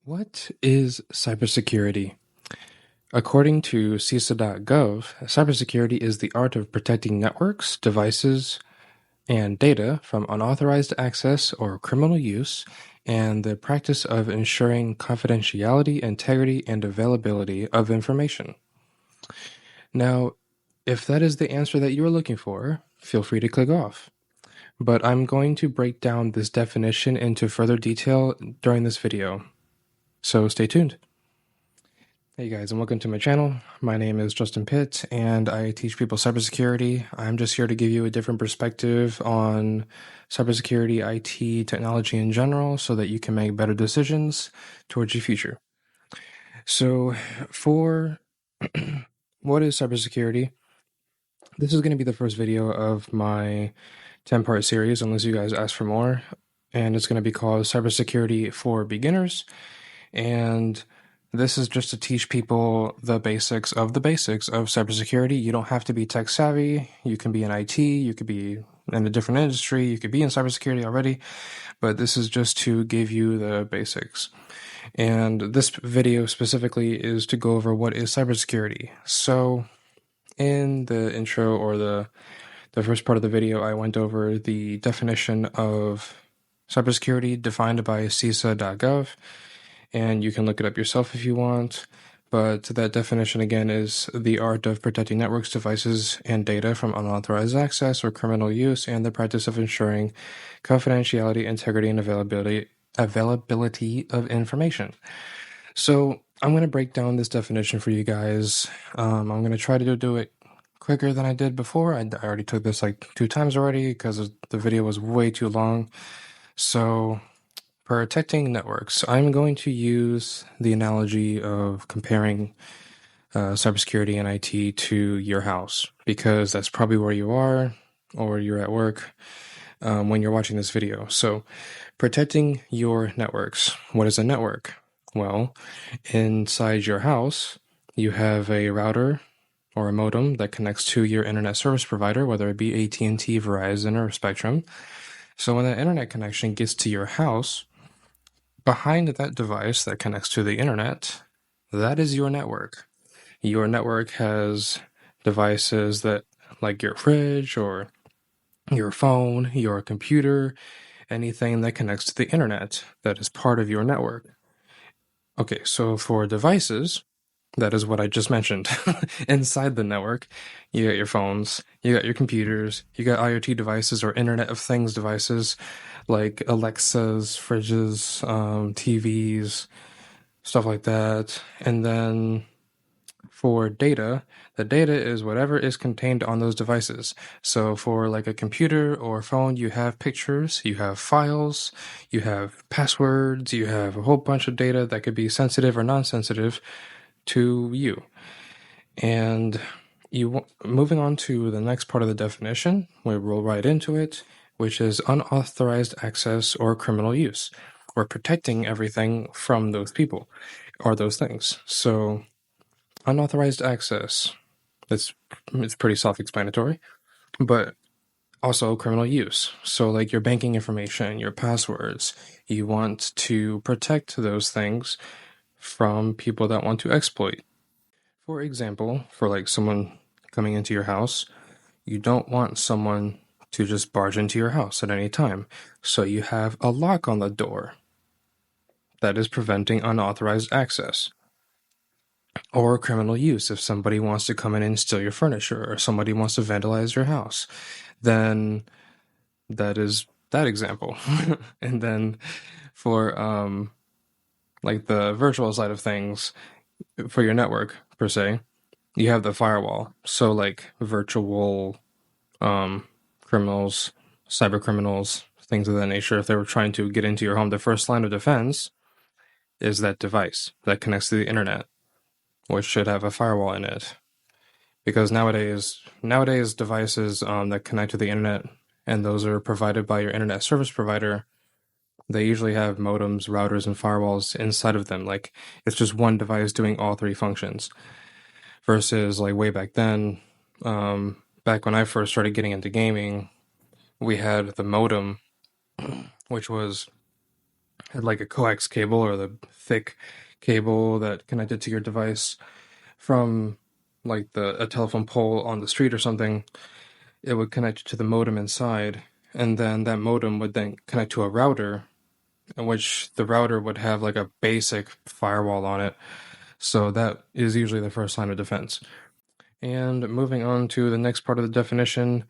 What is cybersecurity? According to CISA.gov, cybersecurity is the art of protecting networks, devices, and data from unauthorized access or criminal use, and the practice of ensuring confidentiality, integrity, and availability of information. Now, if that is the answer that you're looking for, feel free to click off. But I'm going to break down this definition into further detail during this video, so stay tuned. Hey guys, and welcome to my channel. My name is Justin Pitt, and I teach people cybersecurity. I'm just here to give you a different perspective on cybersecurity, IT, technology in general, so that you can make better decisions towards your future. So, for what is cybersecurity? This is going to be the first video of my 10-part series, unless you guys ask for more, and it's going to be called Cybersecurity for Beginners. And this is just to teach people the basics of cybersecurity. You don't have to be tech savvy. You can be in IT, you could be in a different industry, you could be in cybersecurity already, but this is just to give you the basics. And this video specifically is to go over what is cybersecurity. So in the intro, or the first part of the video, I went over the definition of cybersecurity defined by CISA.gov. And you can look it up yourself if you want, but that definition again is the art of protecting networks, devices, and data from unauthorized access or criminal use, and the practice of ensuring confidentiality, integrity, and availability of information. So I'm going to break down this definition for you guys. I'm going to try to do it quicker than I did before. I already took this like 2 times already because the video was way too long. So protecting networks, I'm going to use the analogy of comparing cybersecurity and IT to your house, because that's probably where you are or you're at work when you're watching this video. So protecting your networks. What is a network? Well, inside your house, you have a router or a modem that connects to your internet service provider, whether it be AT&T, Verizon, or Spectrum. So when that internet connection gets to your house, behind that device that connects to the internet, that is your network. Your network has devices that, like your fridge or your phone, your computer, anything that connects to the internet that is part of your network. Okay, so for devices, that is what I just mentioned. Inside the network, you got your phones, you got your computers, you got IoT devices or Internet of Things devices like Alexas, fridges, TVs, stuff like that. And then for data, the data is whatever is contained on those devices. So for like a computer or phone, you have pictures, you have files, you have passwords, you have a whole bunch of data that could be sensitive or non-sensitive to you. And moving on to the next part of the definition, we roll right into it, which is unauthorized access or criminal use. We're protecting everything from those people or those things. So unauthorized access, it's pretty self-explanatory, but also criminal use. So like your banking information, your passwords, you want to protect those things from people that want to exploit. For example, for like someone coming into your house, you don't want someone to just barge into your house at any time. So you have a lock on the door that is preventing unauthorized access. Or criminal use. If somebody wants to come in and steal your furniture, or somebody wants to vandalize your house, then that is that example. And then for like the virtual side of things, for your network per se, you have the firewall. So like virtual criminals, cyber criminals, things of that nature, if they were trying to get into your home, the first line of defense is that device that connects to the internet, which should have a firewall in it. Because nowadays devices that connect to the internet, and those are provided by your internet service provider, they usually have modems, routers, and firewalls inside of them. Like it's just one device doing all 3 functions. Versus like way back then, back when I first started getting into gaming, we had the modem, which was had like a coax cable or the thick cable that connected to your device from like a telephone pole on the street or something. It would connect to the modem inside, and then that modem would then connect to a router, in which the router would have like a basic firewall on it. So that is usually the first line of defense. And moving on to the next part of the definition,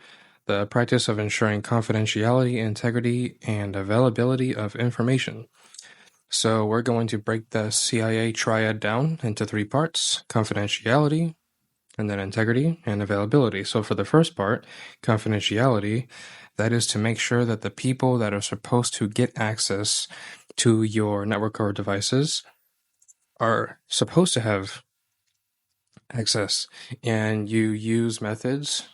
the practice of ensuring confidentiality, integrity, and availability of information. So we're going to break the CIA triad down into three parts: confidentiality, and then integrity and availability. So for the first part, confidentiality, that is to make sure that the people that are supposed to get access to your network or devices are supposed to have access, and you use methods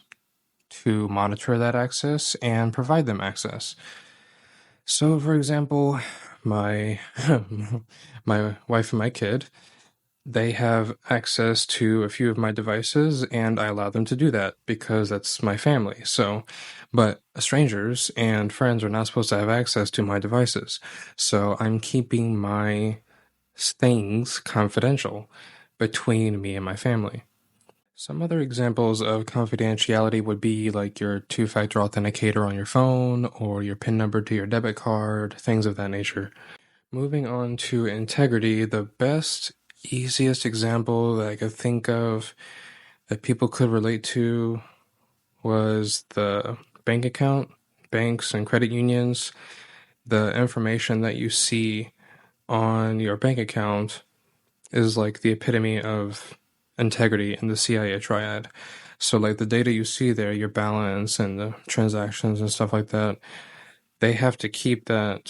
to monitor that access and provide them access. So, for example, my my wife and my kid, they have access to a few of my devices, and I allow them to do that because that's my family. So, but strangers and friends are not supposed to have access to my devices. So, I'm keeping my things confidential between me and my family. Some other examples of confidentiality would be like your two-factor authenticator on your phone or your PIN number to your debit card, things of that nature. Moving on to integrity, the best, easiest example that I could think of that people could relate to was the bank account, banks and credit unions. The information that you see on your bank account is like the epitome of integrity in the CIA triad. So, like the data you see there, your balance and the transactions and stuff like that, they have to keep the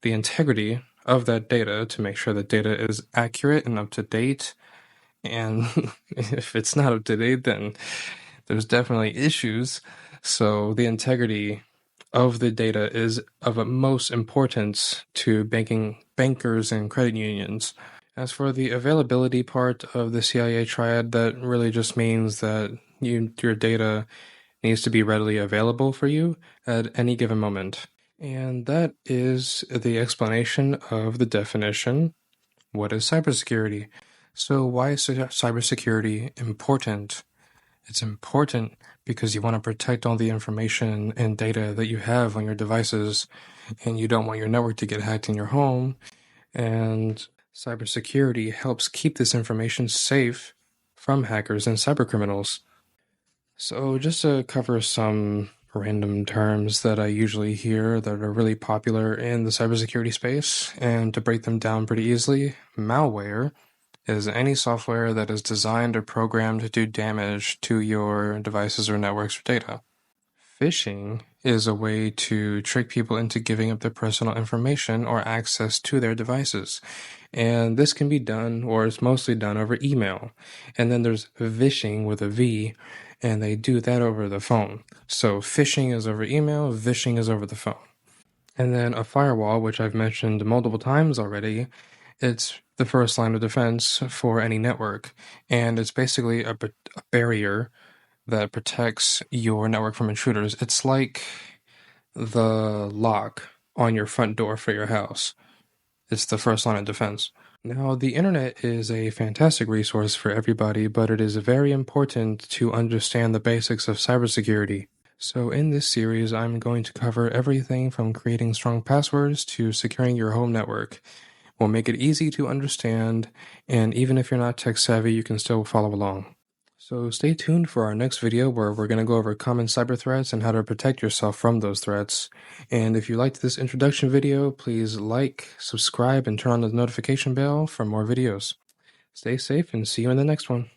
integrity of that data to make sure the data is accurate and up to date. And if it's not up to date, then there's definitely issues. So, the integrity of the data is of utmost importance to bankers and credit unions. As for the availability part of the CIA triad, that really just means that your data needs to be readily available for you at any given moment. And that is the explanation of the definition. What is cybersecurity? So why is cybersecurity important? It's important because you want to protect all the information and data that you have on your devices, and you don't want your network to get hacked in your home. And cybersecurity helps keep this information safe from hackers and cybercriminals. So, just to cover some random terms that I usually hear that are really popular in the cybersecurity space, and to break them down pretty easily, malware is any software that is designed or programmed to do damage to your devices or networks or data. Phishing is a way to trick people into giving up their personal information or access to their devices. And this can be done, or it's mostly done, over email. And then there's vishing with a V, and they do that over the phone. So phishing is over email, vishing is over the phone. And then a firewall, which I've mentioned multiple times already, it's the first line of defense for any network. And it's basically a barrier that protects your network from intruders. It's like the lock on your front door for your house. It's the first line of defense. Now, the internet is a fantastic resource for everybody, but it is very important to understand the basics of cybersecurity. So, in this series, I'm going to cover everything from creating strong passwords to securing your home network. We'll make it easy to understand, and even if you're not tech savvy, you can still follow along. So stay tuned for our next video where we're going to go over common cyber threats and how to protect yourself from those threats. And if you liked this introduction video, please like, subscribe, and turn on the notification bell for more videos. Stay safe and see you in the next one.